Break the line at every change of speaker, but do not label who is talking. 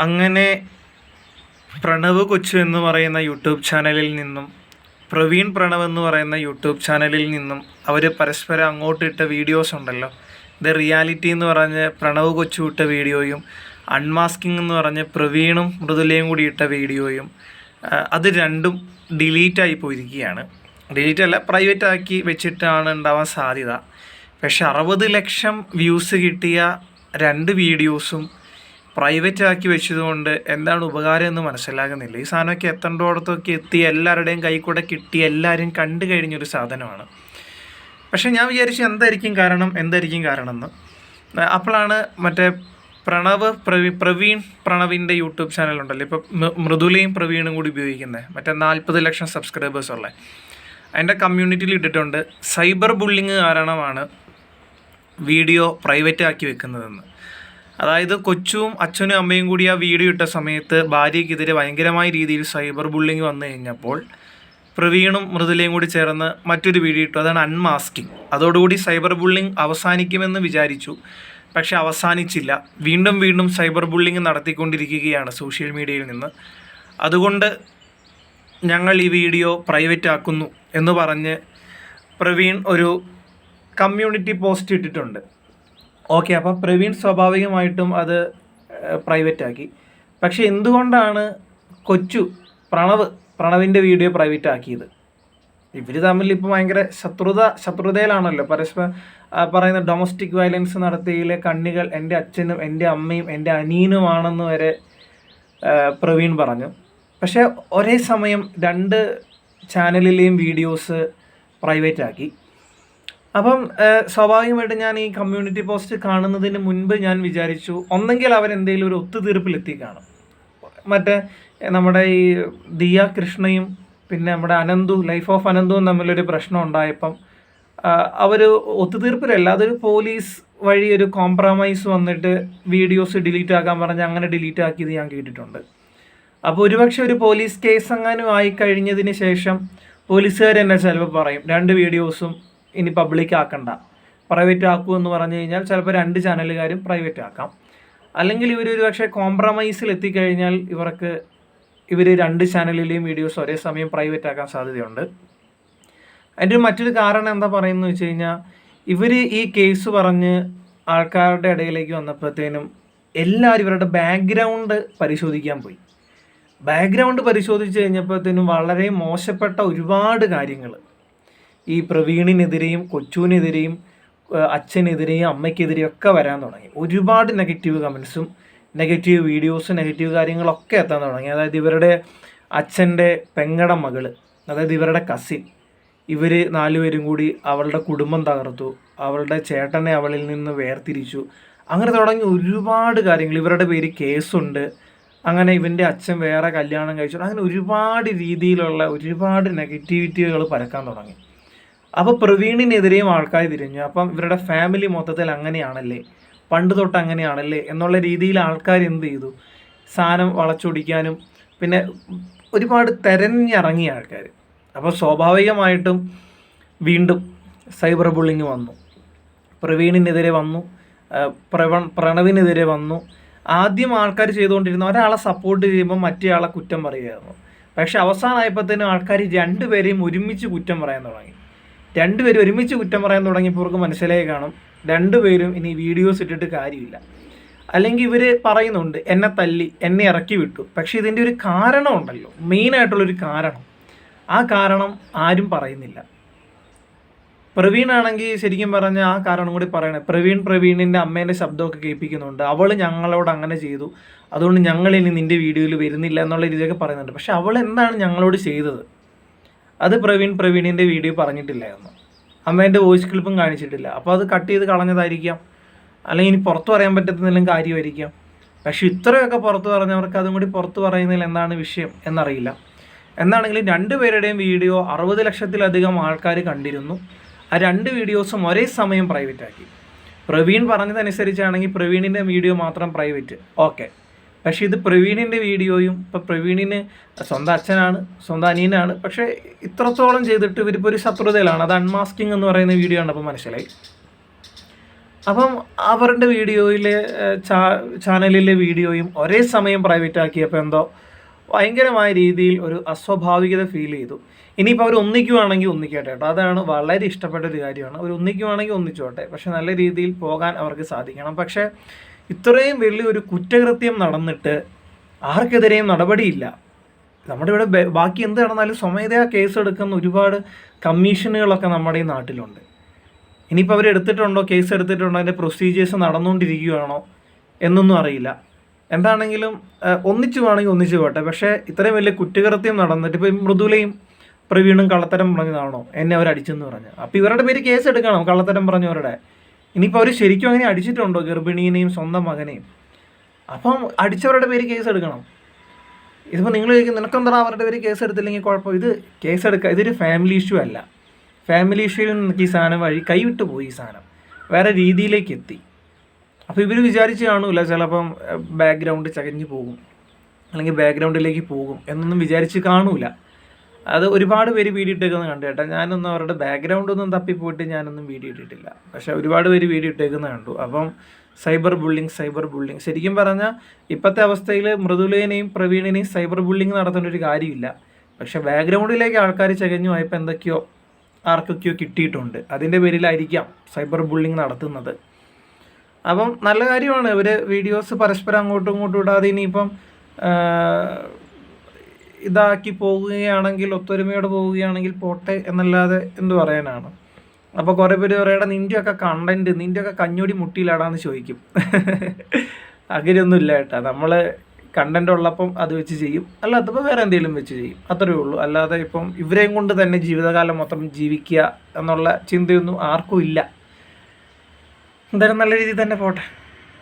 അങ്ങനെ പ്രണവ് കൊച്ചു എന്ന് പറയുന്ന യൂട്യൂബ് ചാനലിൽ നിന്നും പ്രവീൺ പ്രണവ് എന്ന് പറയുന്ന യൂട്യൂബ് ചാനലിൽ നിന്നും അവർ പരസ്പരം അങ്ങോട്ട് ഇട്ട വീഡിയോസ് ഉണ്ടല്ലോ, ദ റിയാലിറ്റി എന്ന് പറഞ്ഞ് പ്രണവ് കൊച്ചു ഇട്ട വീഡിയോയും അൺമാസ്കിംഗ് എന്ന് പറഞ്ഞ് പ്രവീണും മൃദുലയും കൂടി ഇട്ട വീഡിയോയും അത് രണ്ടും ഡിലീറ്റായി പോയിരിക്കുകയാണ്. ഡിലീറ്റ് അല്ല, പ്രൈവറ്റ് ആക്കി വെച്ചിട്ടാണ് ഉണ്ടാവാൻ സാധ്യത. പക്ഷെ 60 ലക്ഷം വ്യൂസ് കിട്ടിയ 2 വീഡിയോസും പ്രൈവറ്റ് ആക്കി വെച്ചതുകൊണ്ട് എന്താണ് ഉപകാരം എന്ന് മനസ്സിലാകുന്നില്ല. ഈ സാധനമൊക്കെ എത്തേണ്ടോടത്തൊക്കെ എത്തി എല്ലാവരുടെയും കൈ കൂടെ കിട്ടി എല്ലാവരും കണ്ടു കഴിഞ്ഞൊരു സാധനമാണ്. പക്ഷേ ഞാൻ വിചാരിച്ചു എന്തായിരിക്കും കാരണം എന്ന്. അപ്പോഴാണ് മറ്റേ പ്രവീൺ പ്രണവിൻ്റെ യൂട്യൂബ് ചാനലുണ്ടല്ലോ, ഇപ്പോൾ മൃദുലയും പ്രവീണും കൂടി ഉപയോഗിക്കുന്നത്, മറ്റേ 40 ലക്ഷം സബ്സ്ക്രൈബേഴ്സ് ഉള്ളത്. അതിൻ്റെ കമ്മ്യൂണിറ്റിയിൽ ഇട്ടിട്ടുണ്ട് സൈബർ ബുള്ളിങ് കാരണമാണ് വീഡിയോ പ്രൈവറ്റ് ആക്കി വെക്കുന്നതെന്ന്. അതായത് കൊച്ചും അച്ഛനും അമ്മയും കൂടി ആ വീഡിയോ ഇട്ട സമയത്ത് ഭാര്യയ്ക്കെതിരെ ഭയങ്കരമായ രീതിയിൽ സൈബർ ബുള്ളിങ് വന്നു കഴിഞ്ഞപ്പോൾ പ്രവീണും മൃദുലയും കൂടി ചേർന്ന് മറ്റൊരു വീഡിയോ ഇട്ടു, അതാണ് അൺമാസ്കിങ്. അതോടുകൂടി സൈബർ ബുള്ളിങ് അവസാനിക്കുമെന്ന് വിചാരിച്ചു, പക്ഷെ അവസാനിച്ചില്ല. വീണ്ടും സൈബർ ബുള്ളിങ് നടത്തിക്കൊണ്ടിരിക്കുകയാണ് സോഷ്യൽ മീഡിയയിൽ നിന്ന്. അതുകൊണ്ട് ഞങ്ങൾ ഈ വീഡിയോ പ്രൈവറ്റ് ആക്കുന്നു എന്ന് പറഞ്ഞ് പ്രവീൺ ഒരു കമ്മ്യൂണിറ്റി പോസ്റ്റ് ഇട്ടിട്ടുണ്ട്. ഓക്കെ, അപ്പോൾ പ്രവീൺ സ്വാഭാവികമായിട്ടും അത് പ്രൈവറ്റ് ആക്കി. പക്ഷെ എന്തുകൊണ്ടാണ് പ്രണവിൻ്റെ വീഡിയോ പ്രൈവറ്റ് ആക്കിയത്? ഇവർ തമ്മിൽ ഇപ്പോൾ ഭയങ്കര ശത്രുതയിലാണല്ലോ. പരസ്പരം പറയുന്ന ഡൊമസ്റ്റിക് വയലൻസ് നടത്തിയതിലെ കണ്ണികൾ എൻ്റെ അച്ഛനും എൻ്റെ അമ്മയും എൻ്റെ അനിയനുമാണെന്ന് വരെ പ്രവീൺ പറഞ്ഞു. പക്ഷേ ഒരേ സമയം 2 ചാനലിലെയും വീഡിയോസ് പ്രൈവറ്റ് ആക്കി. അപ്പം സ്വാഭാവികമായിട്ട് ഞാൻ ഈ കമ്മ്യൂണിറ്റി പോസ്റ്റ് കാണുന്നതിന് മുൻപ് ഞാൻ വിചാരിച്ചു ഒന്നെങ്കിൽ അവരെന്തെങ്കിലും ഒരു ഒത്തുതീർപ്പിലെത്തി കാണും. മറ്റേ നമ്മുടെ ഈ ദിയ കൃഷ്ണയും പിന്നെ നമ്മുടെ ലൈഫ് ഓഫ് അനന്തുവും തമ്മിലൊരു പ്രശ്നം ഉണ്ടായപ്പം അവർ ഒത്തുതീർപ്പിലല്ല, അതൊരു പോലീസ് വഴി ഒരു കോംപ്രമൈസ് വന്നിട്ട് വീഡിയോസ് ഡിലീറ്റ് ആക്കാൻ പറഞ്ഞ് അങ്ങനെ ഡിലീറ്റ് ആക്കിയത് ഞാൻ കേട്ടിട്ടുണ്ട്. അപ്പോൾ ഒരുപക്ഷെ ഒരു പോലീസ് കേസ് എങ്ങാനും ആയിക്കഴിഞ്ഞതിന് ശേഷം പോലീസുകാർ തന്നെ ചിലപ്പോൾ പറയും 2 വീഡിയോസും ഇനി പബ്ലിക് ആക്കണ്ട, പ്രൈവറ്റ് ആക്കൂ എന്ന് പറഞ്ഞു കഴിഞ്ഞാൽ ചിലപ്പോൾ 2 ചാനലുകാരും പ്രൈവറ്റ് ആക്കാം. അല്ലെങ്കിൽ ഒരു പക്ഷേ കോംപ്രമൈസിൽ എത്തിക്കഴിഞ്ഞാൽ ഇവർ 2 ചാനലിലെയും വീഡിയോസ് ഒരേ സമയം പ്രൈവറ്റ് ആക്കാൻ സാധ്യതയുണ്ട്. അതിൻ്റെ മറ്റൊരു കാരണം എന്താ പറയുന്നത് വെച്ച് കഴിഞ്ഞാൽ ഇവർ ഈ കേസ് പറഞ്ഞ് ആൾക്കാരുടെ ഇടയിലേക്ക് വന്നപ്പോഴത്തേനും എല്ലാവരും ഇവരുടെ ബാക്ക്ഗ്രൗണ്ട് പരിശോധിക്കാൻ പോയി. ബാക്ക്ഗ്രൗണ്ട് പരിശോധിച്ച് കഴിഞ്ഞപ്പോഴത്തേനും വളരെ മോശപ്പെട്ട ഒരുപാട് കാര്യങ്ങൾ ഈ പ്രവീണിനെതിരെയും കൊച്ചുവിനെതിരെയും അച്ഛനെതിരെയും അമ്മയ്ക്കെതിരെയും ഒക്കെ വരാൻ തുടങ്ങി. ഒരുപാട് നെഗറ്റീവ് കമൻസും നെഗറ്റീവ് വീഡിയോസും നെഗറ്റീവ് കാര്യങ്ങളൊക്കെ എത്താൻ തുടങ്ങി. അതായത് ഇവരുടെ അച്ഛൻ്റെ പെങ്ങടെ മകള്, അതായത് ഇവരുടെ കസിൻ, ഇവർ 4 പേരും കൂടി അവളുടെ കുടുംബം തകർത്തു, അവളുടെ ചേട്ടനെ അവളിൽ നിന്ന് വേർതിരിച്ചു, അങ്ങനെ തുടങ്ങി ഒരുപാട് കാര്യങ്ങൾ. ഇവരുടെ പേര് കേസുണ്ട്, അങ്ങനെ ഇവൻ്റെ അച്ഛൻ വേറെ കല്യാണം കഴിച്ചു, അങ്ങനെ ഒരുപാട് രീതിയിലുള്ള ഒരുപാട് നെഗറ്റിവിറ്റികൾ പരക്കാൻ തുടങ്ങി. അപ്പോൾ പ്രവീണിനെതിരെയും ആൾക്കാർ തിരിഞ്ഞു. അപ്പം ഇവരുടെ ഫാമിലി മൊത്തത്തിൽ അങ്ങനെയാണല്ലേ, പണ്ട് തൊട്ട് അങ്ങനെയാണല്ലേ എന്നുള്ള രീതിയിൽ ആൾക്കാർ എന്ത് ചെയ്തു, സാധനം വളച്ചൊടിക്കാനും പിന്നെ ഒരുപാട് തെരഞ്ഞിറങ്ങിയ ആൾക്കാർ. അപ്പോൾ സ്വാഭാവികമായിട്ടും വീണ്ടും സൈബർ ബുള്ളിങ് വന്നു, പ്രവീണിനെതിരെ വന്നു, പ്രണവിനെതിരെ വന്നു. ആദ്യം ആൾക്കാർ ചെയ്തുകൊണ്ടിരുന്ന ഒരാളെ സപ്പോർട്ട് ചെയ്യുമ്പോൾ മറ്റേ ആളെ കുറ്റം പറയുകയായിരുന്നു. പക്ഷെ അവസാനമായപ്പോഴത്തേനും ആൾക്കാർ 2 പേരെയും ഒരുമിച്ച് കുറ്റം പറയാൻ തുടങ്ങി. 2 പേരും ഒരുമിച്ച് കുറ്റം പറയാൻ തുടങ്ങിയപ്പോൾ അവർക്ക് മനസ്സിലായി കാണും 2 പേരും ഇനി വീഡിയോസ് ഇട്ടിട്ട് കാര്യമില്ല. അല്ലെങ്കിൽ ഇവർ പറയുന്നുണ്ട് എന്നെ തല്ലി, എന്നെ ഇറക്കി വിട്ടു, പക്ഷേ ഇതിൻ്റെ ഒരു കാരണമുണ്ടല്ലോ, മെയിനായിട്ടുള്ളൊരു കാരണം. ആ കാരണം ആരും പറയുന്നില്ല. പ്രവീണാണെങ്കിൽ ശരിക്കും പറഞ്ഞാൽ ആ കാരണം കൂടി പറയണേ. പ്രവീണിൻ്റെ അമ്മേൻ്റെ ശബ്ദമൊക്കെ കേൾപ്പിക്കുന്നുണ്ട്, അവൾ ഞങ്ങളോട് അങ്ങനെ ചെയ്തു, അതുകൊണ്ട് ഞങ്ങളിനി നിൻ്റെ വീഡിയോയിൽ വരുന്നില്ല എന്നുള്ള രീതിയൊക്കെ പറയുന്നുണ്ട്. പക്ഷെ അവൾ എന്താണ് ഞങ്ങളോട് ചെയ്തത്? അത് പ്രവീണിൻ്റെ വീഡിയോ പറഞ്ഞിട്ടില്ലായിരുന്നു, അമ്മേൻ്റെ വോയിസ് ക്ലിപ്പും കാണിച്ചിട്ടില്ല. അപ്പോൾ അത് കട്ട് ചെയ്ത് കളഞ്ഞതായിരിക്കാം, അല്ലെങ്കിൽ ഇനി പുറത്ത് പറയാൻ പറ്റുന്നതിലും കാര്യമായിരിക്കാം. പക്ഷെ ഇത്രയൊക്കെ പുറത്ത് പറഞ്ഞവർക്ക് അതും കൂടി പുറത്ത് പറയുന്നതിൽ എന്താണ് വിഷയം എന്നറിയില്ല. എന്താണെങ്കിലും 2 പേരുടെയും വീഡിയോ 60 ലക്ഷത്തിലധികം ആൾക്കാർ കണ്ടിരുന്നു. ആ 2 വീഡിയോസും ഒരേ സമയം പ്രൈവറ്റ് ആക്കി. പ്രവീൺ പറഞ്ഞതനുസരിച്ചാണെങ്കിൽ പ്രവീണിൻ്റെ വീഡിയോ മാത്രം പ്രൈവറ്റ്, ഓക്കെ. പക്ഷേ ഇത് പ്രവീണിൻ്റെ വീഡിയോയും ഇപ്പോൾ പ്രവീണിന് സ്വന്തം അച്ഛനാണ്, സ്വന്തം അനിയനാണ്, പക്ഷേ ഇത്രത്തോളം ചെയ്തിട്ട് ഇവരിപ്പോൾ ഒരു ശത്രുതയിലാണ്. അത് അൺമാസ്കിംഗ് എന്ന് പറയുന്ന വീഡിയോ ആണ് അപ്പോൾ മനസ്സിലായി. അപ്പം അവരുടെ വീഡിയോയിൽ ചാനലിലെ വീഡിയോയും ഒരേ സമയം പ്രൈവറ്റ് ആക്കിയപ്പോൾ എന്തോ ഭയങ്കരമായ രീതിയിൽ ഒരു അസ്വാഭാവികത ഫീൽ ചെയ്തു. ഇനിയിപ്പോൾ അവർ ഒന്നിക്കുവാണെങ്കിൽ ഒന്നിക്കട്ടെ കേട്ടോ, അതാണ് വളരെ ഇഷ്ടപ്പെട്ട ഒരു കാര്യമാണ്. അവർ ഒന്നിക്കുവാണെങ്കിൽ ഒന്നിച്ചോട്ടെ, പക്ഷെ നല്ല രീതിയിൽ പോകാൻ അവർക്ക് സാധിക്കണം. പക്ഷേ ഇത്രയും വലിയൊരു കുറ്റകൃത്യം നടന്നിട്ട് ആർക്കെതിരെയും നടപടിയില്ല. നമ്മുടെ ഇവിടെ ബാക്കി എന്ത് നടന്നാലും സ്വമേധയാ കേസ് എടുക്കുന്ന ഒരുപാട് കമ്മീഷനുകളൊക്കെ നമ്മുടെ ഈ നാട്ടിലുണ്ട്. ഇനിയിപ്പോൾ അവർ എടുത്തിട്ടുണ്ടോ, കേസ് എടുത്തിട്ടുണ്ടോ, അതിൻ്റെ പ്രൊസീജിയേഴ്സ് നടന്നുകൊണ്ടിരിക്കുകയാണോ എന്നൊന്നും അറിയില്ല. എന്താണെങ്കിലും ഒന്നിച്ചു വേണമെങ്കിൽ ഒന്നിച്ചു പോട്ടെ. പക്ഷേ ഇത്രയും വലിയ കുറ്റകൃത്യം നടന്നിട്ട് ഇപ്പോൾ മൃദുലയും പ്രവീണും കള്ളത്തരം പറഞ്ഞതാണോ എന്നെ അവർ അടിച്ചെന്ന് പറഞ്ഞു. അപ്പോൾ ഇവരുടെ പേര് കേസ് എടുക്കണം, കള്ളത്തരം പറഞ്ഞവരുടെ. ഇനിയിപ്പോൾ അവർ ശരിക്കും അങ്ങനെ അടിച്ചിട്ടുണ്ടോ ഗർഭിണീനെയും സ്വന്തം മകനെയും? അപ്പം അടിച്ചവരുടെ പേര് കേസ് എടുക്കണം. ഇതിപ്പോൾ നിങ്ങൾ ചോദിക്കും നിനക്കെന്താ അവരുടെ പേര് കേസ് എടുത്തില്ലെങ്കിൽ കുഴപ്പം. ഇത് കേസ് എടുക്കുക, ഇതൊരു ഫാമിലി ഇഷ്യൂ അല്ല. ഫാമിലി ഇഷ്യൂവിൽ നിന്നൊക്കെ ഈ സാധനം വഴി കൈവിട്ട് പോയി, ഈ സാധനം വേറെ രീതിയിലേക്ക് എത്തി. അപ്പോൾ ഇവർ വിചാരിച്ച് കാണൂല ചിലപ്പം ബാക്ക്ഗ്രൗണ്ട് ചകഞ്ഞു പോകും, അല്ലെങ്കിൽ ബാക്ക്ഗ്രൗണ്ടിലേക്ക് പോകും എന്നൊന്നും വിചാരിച്ച് കാണൂല. അത് ഒരുപാട് പേര് വീഡിയോ ഇട്ടേക്കുന്നത് കണ്ടു കേട്ടോ. ഞാനൊന്നും അവരുടെ ബാക്ക്ഗ്രൗണ്ടൊന്നും തപ്പിപ്പോയിട്ട് ഞാനൊന്നും വീഡിയോ ഇട്ടിട്ടില്ല, പക്ഷേ ഒരുപാട് പേര് വീഡിയോ ഇട്ടേക്കുന്നത് കണ്ടു. അപ്പം സൈബർ ബുള്ളിങ് ശരിക്കും പറഞ്ഞാൽ ഇപ്പോഴത്തെ അവസ്ഥയിൽ മൃദുലേനെയും പ്രവീണിനെയും സൈബർ ബുള്ളിങ് നടത്തേണ്ട ഒരു കാര്യമില്ല. പക്ഷേ ബാക്ക്ഗ്രൗണ്ടിലേക്ക് ആൾക്കാർ ചകഞ്ഞു പോയപ്പോൾ എന്തൊക്കെയോ ആർക്കൊക്കെയോ കിട്ടിയിട്ടുണ്ട്. അതിൻ്റെ പേരിലായിരിക്കാം സൈബർ ബുള്ളിങ് നടത്തുന്നത്. അപ്പം നല്ല കാര്യമാണ് ഇവർ വീഡിയോസ് പരസ്പരം അങ്ങോട്ടും ഇങ്ങോട്ടും ഇടാതെ ഇനിയിപ്പം ഇതാക്കി പോവുകയാണെങ്കിൽ, ഒത്തൊരുമയോടെ പോവുകയാണെങ്കിൽ പോട്ടെ എന്നല്ലാതെ എന്ത് പറയാനാണ്. അപ്പോൾ കുറേ പേര് പറയണം നിൻ്റെയൊക്കെ കണ്ടൻറ്റ്, നിൻ്റെയൊക്കെ കഞ്ഞൂടി മുട്ടിയിലാടാന്ന് ചോദിക്കും. അങ്ങനെയൊന്നും ഇല്ല കേട്ടോ. നമ്മൾ കണ്ടൻറ് ഉള്ളപ്പം അത് വെച്ച് ചെയ്യും, അല്ലാത്തപ്പോൾ വേറെ എന്തെങ്കിലും വെച്ച് ചെയ്യും, അത്രയേ ഉള്ളൂ. അല്ലാതെ ഇപ്പം ഇവരെയും കൊണ്ട് തന്നെ ജീവിതകാലം മൊത്തം ജീവിക്കുക എന്നുള്ള ചിന്തയൊന്നും ആർക്കും ഇല്ല. എന്തായാലും നല്ല രീതിയിൽ തന്നെ പോട്ടെ.